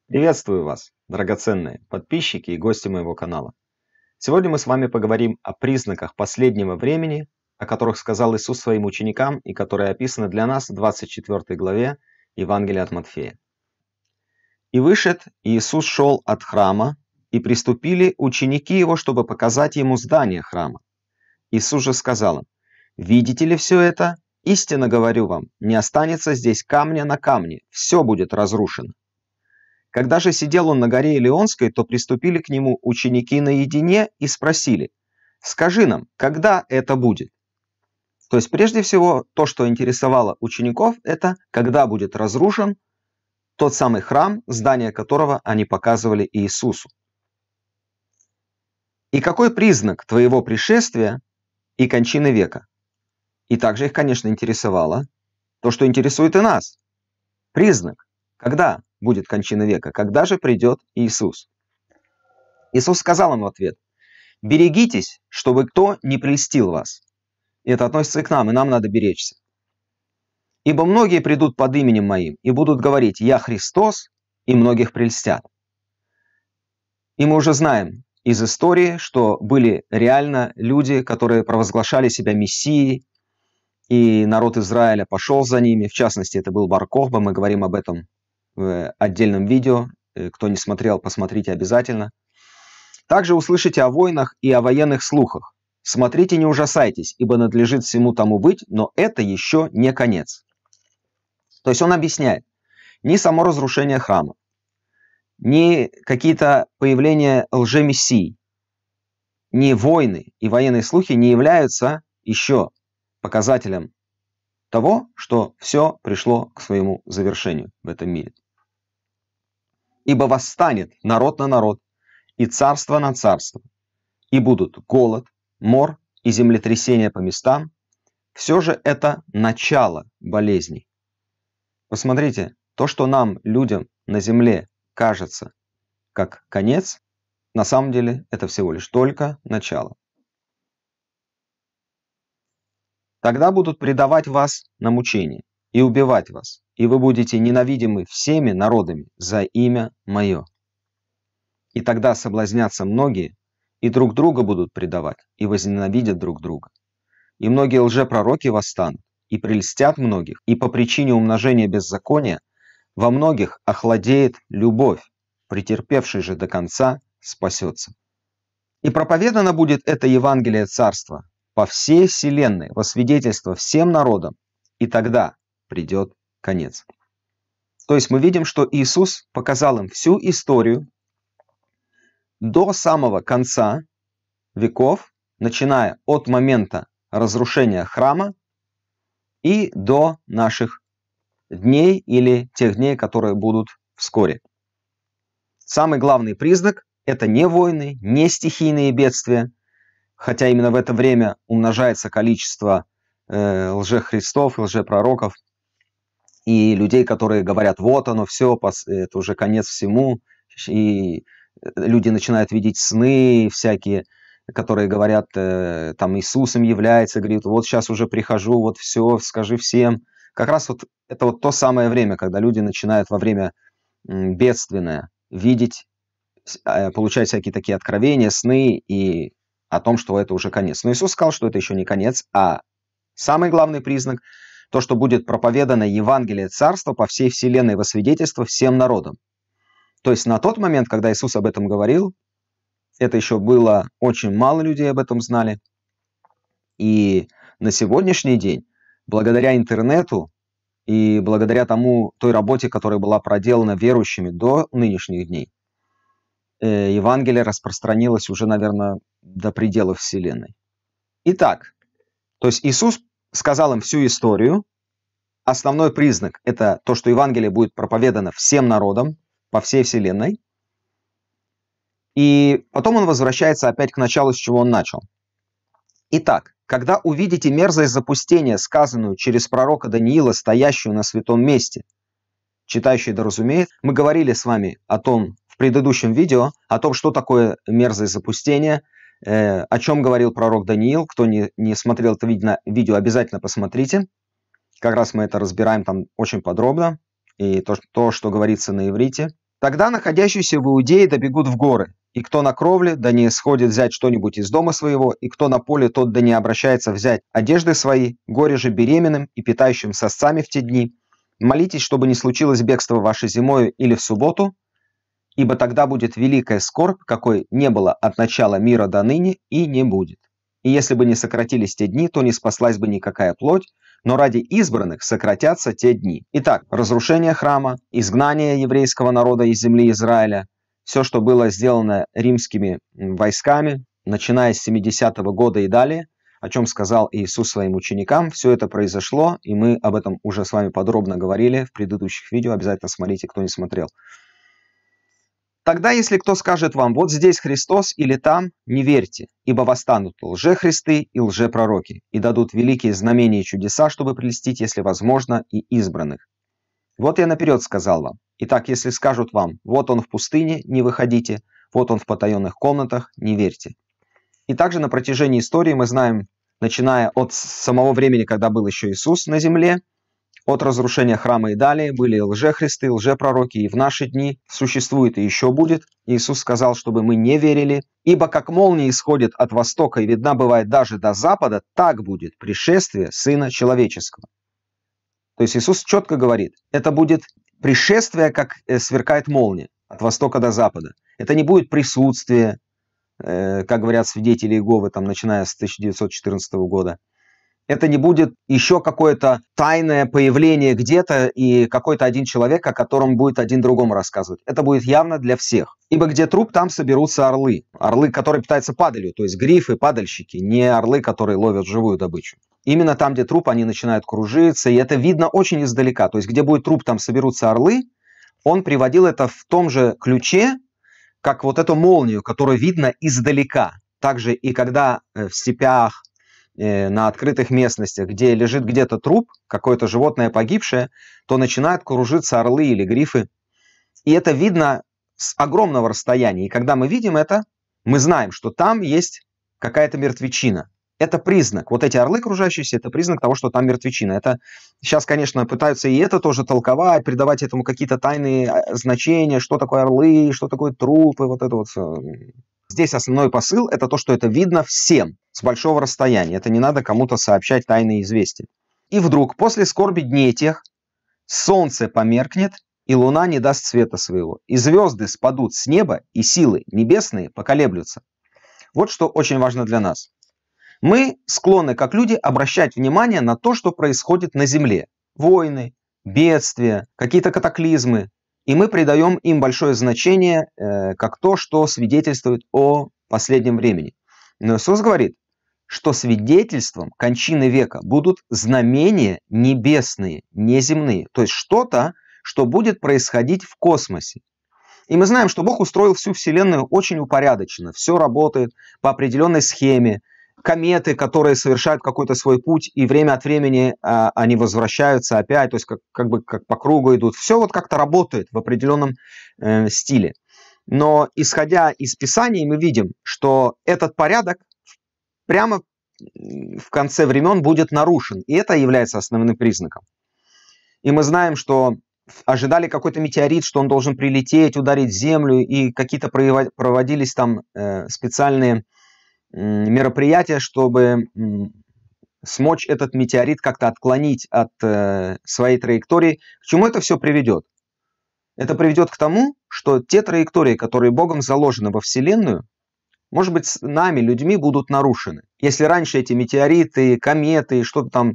Приветствую вас, драгоценные подписчики и гости моего канала. Сегодня мы с вами поговорим о признаках последнего времени, о которых сказал Иисус своим ученикам и которые описаны для нас в 24 главе Евангелия от Матфея. «И вышед Иисус шел от храма, и приступили ученики его, чтобы показать ему здание храма. Иисус же сказал им: видите ли все это? Истинно говорю вам, не останется здесь камня на камне, все будет разрушено. Когда же сидел он на горе Илионской, то приступили к нему ученики наедине и спросили: скажи нам, когда это будет? То есть прежде всего то, что интересовало учеников, это когда будет разрушен тот самый храм, здание которого они показывали Иисусу. И какой признак твоего пришествия и кончины века? И также их, конечно, интересовало то, что интересует и нас. Признак, когда будет кончина века, когда же придет Иисус? Иисус сказал им в ответ: берегитесь, чтобы кто не прельстил вас. И это относится и к нам, и нам надо беречься. Ибо многие придут под именем моим и будут говорить: я Христос, и многих прельстят. И мы уже знаем из истории, что были реально люди, которые провозглашали себя мессией, и народ Израиля пошел за ними. В частности, это был Бар-Кохба, мы говорим об этом в отдельном видео. Кто не смотрел, посмотрите обязательно. Также услышите о войнах и о военных слухах. Смотрите, не ужасайтесь, ибо надлежит всему тому быть, но это еще не конец. То есть он объясняет, ни само разрушение храма, ни какие-то появления лжемессий, ни войны и военные слухи не являются еще показателем того, что все пришло к своему завершению в этом мире. Ибо восстанет народ на народ, и царство на царство, и будут голод, мор и землетрясения по местам. Все же это начало болезней. Посмотрите, то, что нам, людям на земле, кажется как конец, на самом деле это всего лишь только начало. Тогда будут предавать вас на мучение и убивать вас, и вы будете ненавидимы всеми народами за имя мое. И тогда соблазнятся многие, и друг друга будут предавать, и возненавидят друг друга. И многие лжепророки восстанут, и прельстят многих, и по причине умножения беззакония во многих охладеет любовь, претерпевший же до конца спасется. И проповедано будет это Евангелие Царства по всей вселенной во свидетельство всем народам, и тогда придет конец. То есть мы видим, что Иисус показал им всю историю до самого конца веков, начиная от момента разрушения храма и до наших дней или тех дней, которые будут вскоре. Самый главный признак – это не войны, не стихийные бедствия, хотя именно в это время умножается количество лжехристов, лжепророков и людей, которые говорят: вот оно, все, это уже конец всему, и люди начинают видеть сны всякие, которые говорят, там Иисусом является, говорит: вот сейчас уже прихожу, вот все, скажи всем. Как раз вот это вот то самое время, когда люди начинают во время бедственное видеть, получать всякие такие откровения, сны и о том, что это уже конец. Но Иисус сказал, что это еще не конец, а самый главный признак – то, что будет проповедано Евангелие Царства по всей вселенной во свидетельство всем народам. То есть на тот момент, когда Иисус об этом говорил, это еще было очень мало людей об этом знали. И на сегодняшний день, благодаря интернету и благодаря той работе, которая была проделана верующими до нынешних дней, Евангелие распространилось уже, наверное, до пределов вселенной. Итак, то есть Иисус сказал им всю историю. Основной признак – это то, что Евангелие будет проповедано всем народам по всей вселенной. И потом он возвращается опять к началу, с чего он начал. Итак, когда увидите мерзость запустения, сказанную через пророка Даниила, стоящую на святом месте, читающий да разумеет, мы говорили с вами о том в предыдущем видео, о том, что такое мерзость запустения, о чем говорил пророк Даниил. Кто не смотрел это видео, обязательно посмотрите. Как раз мы это разбираем там очень подробно. И то, что говорится на иврите. Тогда находящиеся в Иудее добегут в горы, и кто на кровле, да не сходит взять что-нибудь из дома своего, и кто на поле, тот да не обращается взять одежды свои, горе же беременным и питающим сосцами в те дни. Молитесь, чтобы не случилось бегство ваше зимою или в субботу, ибо тогда будет великая скорбь, какой не было от начала мира до ныне и не будет. И если бы не сократились те дни, то не спаслась бы никакая плоть, но ради избранных сократятся те дни. Итак, разрушение храма, изгнание еврейского народа из земли Израиля, все, что было сделано римскими войсками, начиная с 70-го года и далее, о чем сказал Иисус своим ученикам, все это произошло, и мы об этом уже с вами подробно говорили в предыдущих видео, обязательно смотрите, кто не смотрел. Тогда, если кто скажет вам, вот здесь Христос или там, не верьте, ибо восстанут лжехристы и лжепророки, и дадут великие знамения и чудеса, чтобы прельстить, если возможно, и избранных. Вот я наперед сказал вам. Итак, если скажут вам, вот он в пустыне, не выходите, вот он в потаенных комнатах, не верьте. И также на протяжении истории мы знаем, начиная от самого времени, когда был еще Иисус на земле, от разрушения храма и далее были лжехристы, лжепророки, и в наши дни существует и еще будет. Иисус сказал, чтобы мы не верили, ибо как молния исходит от востока и видна бывает даже до запада, так будет пришествие Сына Человеческого. То есть Иисус четко говорит, это будет пришествие, как сверкает молния, от востока до запада. Это не будет присутствие, как говорят свидетели Иеговы, там, начиная с 1914 года. Это не будет еще какое-то тайное появление где-то и какой-то один человек, о котором будет один другому рассказывать. Это будет явно для всех. Ибо где труп, там соберутся орлы. Орлы, которые питаются падалью, то есть грифы, падальщики, не орлы, которые ловят живую добычу. Именно там, где труп, они начинают кружиться, и это видно очень издалека. То есть где будет труп, там соберутся орлы. Он приводил это в том же ключе, как вот эту молнию, которую видно издалека. Также и когда в степях, на открытых местностях, где лежит где-то труп, какое-то животное погибшее, то начинают кружиться орлы или грифы. И это видно с огромного расстояния. И когда мы видим это, мы знаем, что там есть какая-то мертвечина. Это признак. Вот эти орлы кружащиеся, это признак того, что там мертвечина. Это сейчас, конечно, пытаются и это тоже толковать, придавать этому какие-то тайные значения, что такое орлы, что такое трупы, вот это вот. Здесь основной посыл – это то, что это видно всем с большого расстояния. Это не надо кому-то сообщать тайные известия. И вдруг, после скорби дней тех, солнце померкнет, и луна не даст света своего, и звезды спадут с неба, и силы небесные поколеблются. Вот что очень важно для нас. Мы склонны, как люди, обращать внимание на то, что происходит на земле. Войны, бедствия, какие-то катаклизмы. И мы придаем им большое значение, как то, что свидетельствует о последнем времени. Но Иисус говорит, что свидетельством кончины века будут знамения небесные, неземные. То есть что-то, что будет происходить в космосе. И мы знаем, что Бог устроил всю Вселенную очень упорядоченно. Все работает по определенной схеме. Кометы, которые совершают какой-то свой путь, и время от времени они возвращаются опять, то есть как бы по кругу идут. Все вот как-то работает в определенном стиле. Но исходя из Писаний, мы видим, что этот порядок прямо в конце времен будет нарушен. И это является основным признаком. И мы знаем, что ожидали какой-то метеорит, что он должен прилететь, ударить Землю, и какие-то проводились там специальные мероприятия, чтобы смочь этот метеорит как-то отклонить от своей траектории. К чему это все приведет? Это приведет к тому, что те траектории, которые Богом заложены во Вселенную, может быть, с нами, людьми, будут нарушены. Если раньше эти метеориты, кометы, что-то там,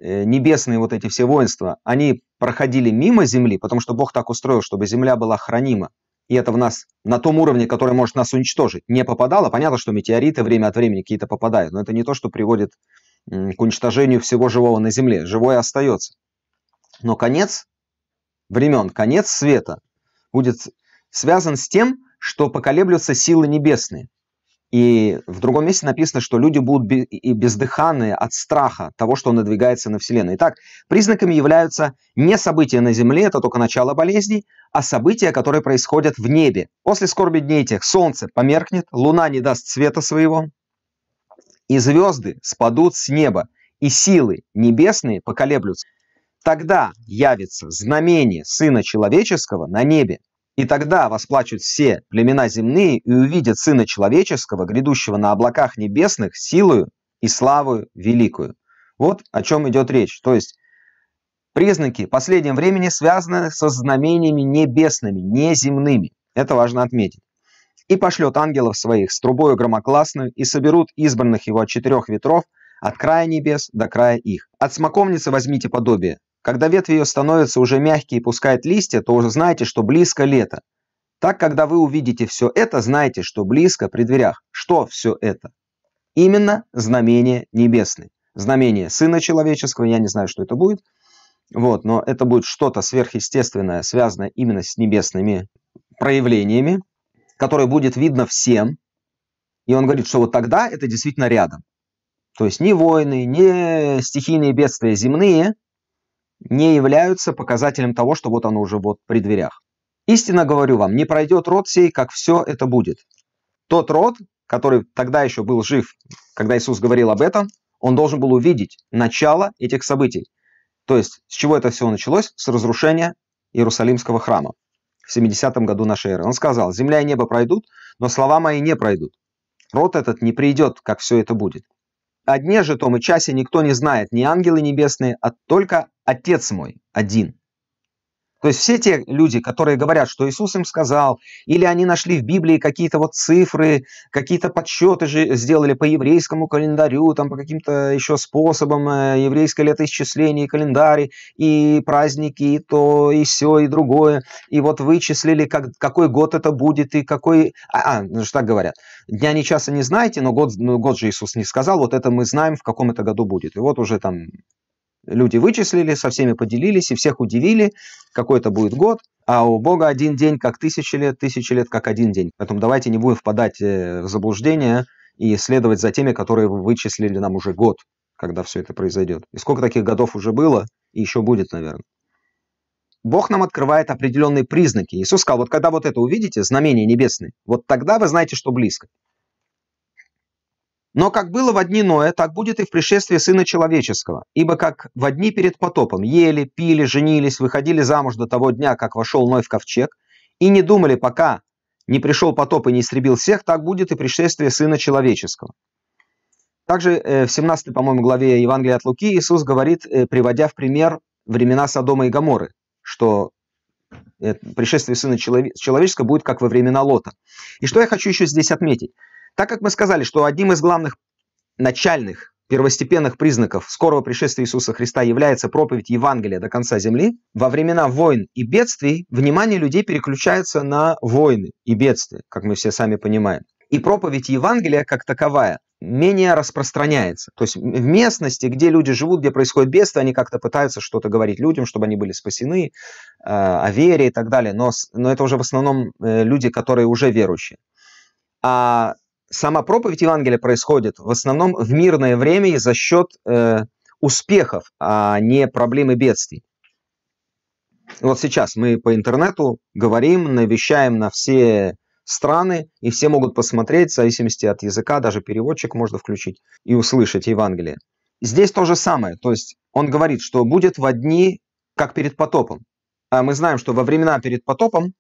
небесные вот эти все воинства, они проходили мимо Земли, потому что Бог так устроил, чтобы Земля была хранима, и это в нас на том уровне, который может нас уничтожить, не попадало. Понятно, что метеориты время от времени какие-то попадают, но это не то, что приводит к уничтожению всего живого на Земле. Живое остается. Но конец времен, конец света будет связан с тем, что поколеблются силы небесные. И в другом месте написано, что люди будут бездыханные от страха того, что надвигается на Вселенную. Итак, признаками являются не события на Земле, это только начало болезней, а события, которые происходят в небе. После скорби дней тех солнце померкнет, луна не даст света своего, и звезды спадут с неба, и силы небесные поколеблются. Тогда явится знамение Сына Человеческого на небе, И тогда восплачут все племена земные и увидят Сына Человеческого, грядущего на облаках небесных, силою и славою великую. Вот о чем идет речь. То есть признаки последнего времени связаны со знамениями небесными, не земными. Это важно отметить. «И пошлет ангелов своих с трубою громогласную, и соберут избранных его от 4 ветров, от края небес до края их. От смоковницы возьмите подобие. Когда ветви ее становятся уже мягкие и пускают листья, то уже знаете, что близко лето. Так, когда вы увидите все это, знайте, что близко при дверях». Что все это? Именно знамения небесные. Знамение Сына Человеческого, я не знаю, что это будет, вот, но это будет что-то сверхъестественное, связанное именно с небесными проявлениями, которое будет видно всем. И он говорит, что вот тогда это действительно рядом. То есть ни войны, ни стихийные бедствия земные не являются показателем того, что вот оно уже вот при дверях. Истинно говорю вам, не пройдет род сей, как все это будет. Тот род, который тогда еще был жив, когда Иисус говорил об этом, он должен был увидеть начало этих событий. То есть с чего это все началось? С разрушения Иерусалимского храма в 70-м году нашей эры. Он сказал: «Земля и небо пройдут, но слова мои не пройдут». Род этот не придет, как все это будет. О дне же том и часе никто не знает, ни ангелы небесные, а только Отец мой один. То есть все те люди, которые говорят, что Иисус им сказал, или они нашли в Библии какие-то вот цифры, какие-то подсчеты же сделали по еврейскому календарю, там по каким-то еще способам, еврейское летоисчисление, и календарь, и праздники, и то, и сё, и другое. И вот вычислили, какой год это будет, и какой... ну что так говорят. Дня ни часа не знаете, но год же Иисус не сказал, вот это мы знаем, в каком это году будет. И вот уже там... Люди вычислили, со всеми поделились и всех удивили, какой это будет год. А у Бога один день как 1000 лет как один день. Поэтому давайте не будем впадать в заблуждение и следовать за теми, которые вычислили нам уже год, когда все это произойдет. И сколько таких годов уже было, и еще будет, наверное. Бог нам открывает определенные признаки. Иисус сказал, вот когда вот это увидите, знамения небесные, вот тогда вы знаете, что близко. Но как было во дни Ноя, так будет и в пришествии Сына Человеческого. Ибо как во дни перед потопом ели, пили, женились, выходили замуж до того дня, как вошел Ной в ковчег, и не думали, пока не пришел потоп и не истребил всех, так будет и пришествие Сына Человеческого. Также в 17, по-моему, главе Евангелия от Луки Иисус говорит, приводя в пример времена Содома и Гоморры, что пришествие Сына Человеческого будет как во времена Лота. И что я хочу еще здесь отметить. Так как мы сказали, что одним из главных начальных, первостепенных признаков скорого пришествия Иисуса Христа является проповедь Евангелия до конца земли, во времена войн и бедствий внимание людей переключается на войны и бедствия, как мы все сами понимаем. И проповедь Евангелия как таковая менее распространяется. То есть в местности, где люди живут, где происходит бедствие, они как-то пытаются что-то говорить людям, чтобы они были спасены, о вере и так далее. Но это уже в основном люди, которые уже верующие. А сама проповедь Евангелия происходит в основном в мирное время и за счет успехов, а не проблем и бедствий. Вот сейчас мы по интернету говорим, навещаем на все страны, и все могут посмотреть, в зависимости от языка, даже переводчик можно включить и услышать Евангелие. Здесь то же самое, то есть он говорит, что будет во дни, как перед потопом. А мы знаем, что во времена перед потопом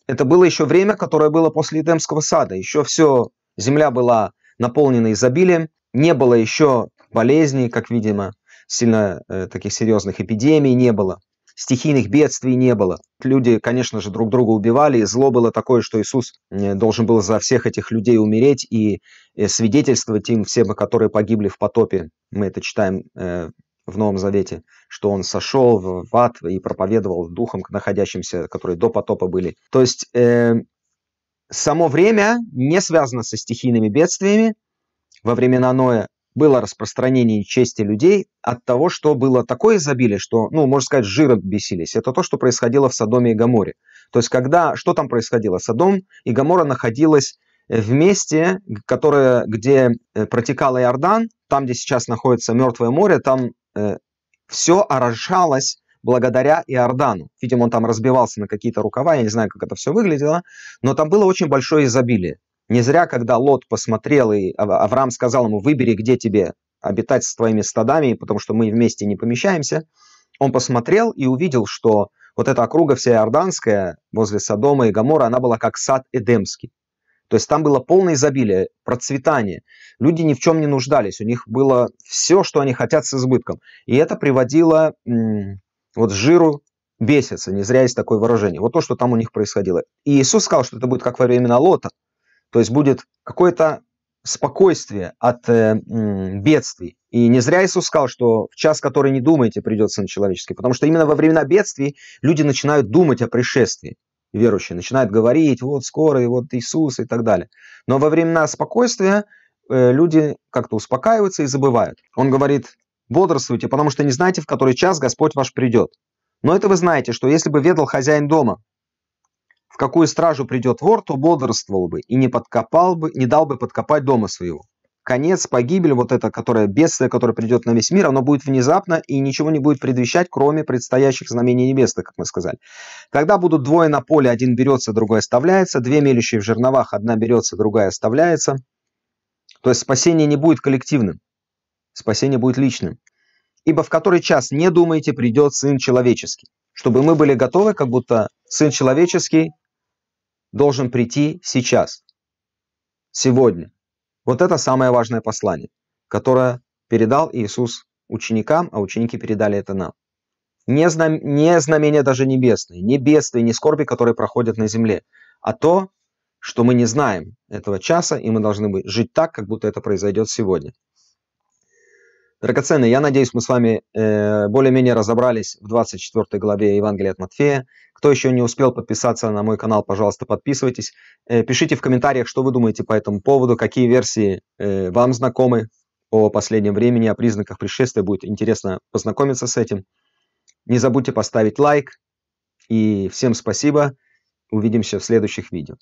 это было еще время, которое было после Эдемского сада. Еще все, земля была наполнена изобилием, не было еще болезней, как видимо, сильно таких серьезных эпидемий не было, стихийных бедствий не было. Люди, конечно же, друг друга убивали, и зло было такое, что Иисус должен был за всех этих людей умереть и свидетельствовать им, всем, которые погибли в потопе. Мы это читаем в Новом Завете, что он сошел в ад и проповедовал духом находящимся, которые до потопа были. То есть само время не связано со стихийными бедствиями. Во времена Ноя было распространение чести людей от того, что было такое изобилие, что, можно сказать, жиром бесились. Это то, что происходило в Содоме и Гоморе. То есть что там происходило? Содом и Гоморра находилась в месте, где протекал Иордан, там, где сейчас находится Мертвое море, там все орошалось благодаря Иордану. Видимо, он там разбивался на какие-то рукава, я не знаю, как это все выглядело, но там было очень большое изобилие. Не зря, когда Лот посмотрел, и Авраам сказал ему: выбери, где тебе обитать с твоими стадами, потому что мы вместе не помещаемся, он посмотрел и увидел, что вот эта округа вся Иорданская, возле Содома и Гоморры, она была как сад Эдемский. То есть там было полное изобилие, процветание. Люди ни в чем не нуждались, у них было все, что они хотят, с избытком. И это приводило вот жиру беситься, не зря есть такое выражение. Вот то, что там у них происходило. И Иисус сказал, что это будет как во времена Лота. То есть будет какое-то спокойствие от бедствий. И не зря Иисус сказал, что в час, который не думаете, придет Сын Человеческий. Потому что именно во времена бедствий люди начинают думать о пришествии. Верующие начинают говорить, вот скоро, и вот Иисус и так далее. Но во времена спокойствия люди как-то успокаиваются и забывают. Он говорит, бодрствуйте, потому что не знаете, в который час Господь ваш придет. Но это вы знаете, что если бы ведал хозяин дома, в какую стражу придет вор, то бодрствовал бы и не дал бы подкопать дома своего. Конец, погибель, вот это, которое бедствие, которое придет на весь мир, оно будет внезапно и ничего не будет предвещать, кроме предстоящих знамений небесных, как мы сказали. Когда будут двое на поле, один берется, другой оставляется, две мелющие в жерновах, одна берется, другая оставляется. То есть спасение не будет коллективным, спасение будет личным. Ибо в который час не думаете, придет Сын Человеческий. Чтобы мы были готовы, как будто Сын Человеческий должен прийти сейчас, сегодня. Вот это самое важное послание, которое передал Иисус ученикам, а ученики передали это нам. Не знамения даже небесные, не бедствия, не скорби, которые проходят на земле, а то, что мы не знаем этого часа, и мы должны жить так, как будто это произойдет сегодня. Драгоценные, я надеюсь, мы с вами более-менее разобрались в 24 главе Евангелия от Матфея. Кто еще не успел подписаться на мой канал, пожалуйста, подписывайтесь. Пишите в комментариях, что вы думаете по этому поводу, какие версии вам знакомы о последнем времени, о признаках пришествия. Будет интересно познакомиться с этим. Не забудьте поставить лайк. И всем спасибо. Увидимся в следующих видео.